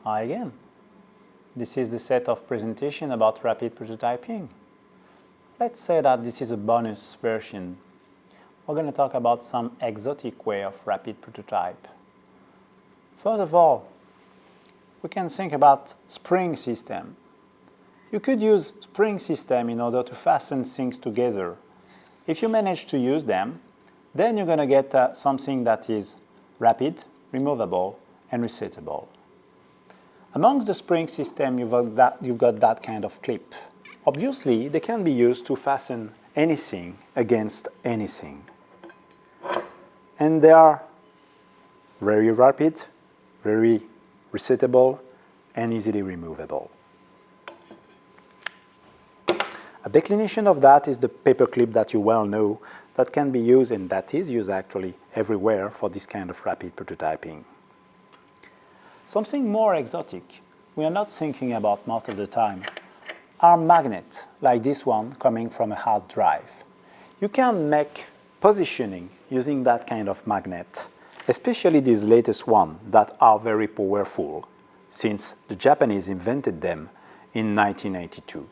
Hi again. This is the set of presentation about rapid prototyping. Let's say that this is a bonus version. We're going to talk about some exotic way of rapid prototype. First of all, we can think about spring system. You could use spring system in order to fasten things together. If you manage to use them, then you're going to get something that is rapid, removable, and resettable. Amongst the spring system, you've got that kind of clip. Obviously, they can be used to fasten anything against anything. And they are very rapid, very resettable, and easily removable. A declination of that is the paper clip that you well know that can be used, and that is used actually everywhere for this kind of rapid prototyping. Something more exotic, we are not thinking about most of the time, are magnets like this one coming from a hard drive. You can make positioning using that kind of magnet, especially these latest ones that are very powerful since the Japanese invented them in 1982.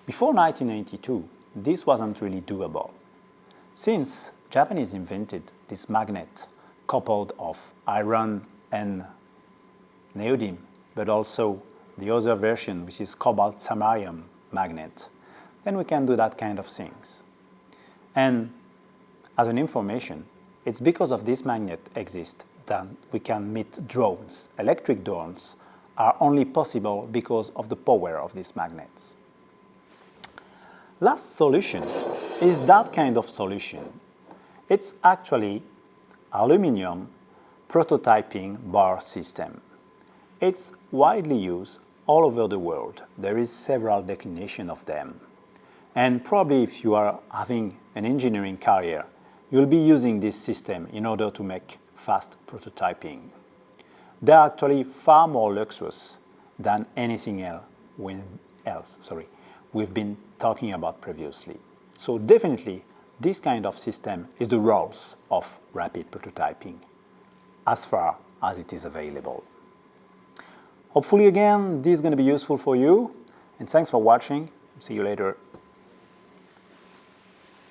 Before 1982, this wasn't really doable. Since Japanese invented this magnet coupled of iron and neodymium, but also the other version, which is cobalt samarium magnet, then we can do that kind of things. And as an information, it's because of this magnet exist that we can meet drones. Electric drones are only possible because of the power of these magnets. Last solution is that kind of solution. It's actually aluminum prototyping bar system. It's widely used all over the world. There is several declinations of them. And probably if you are having an engineering career, you'll be using this system in order to make fast prototyping. They are actually far more luxurious than anything else we've been talking about previously. So definitely, this kind of system is the Rolls of rapid prototyping, as far as it is available. Hopefully again, this is going to be useful for you, and thanks for watching. See you later.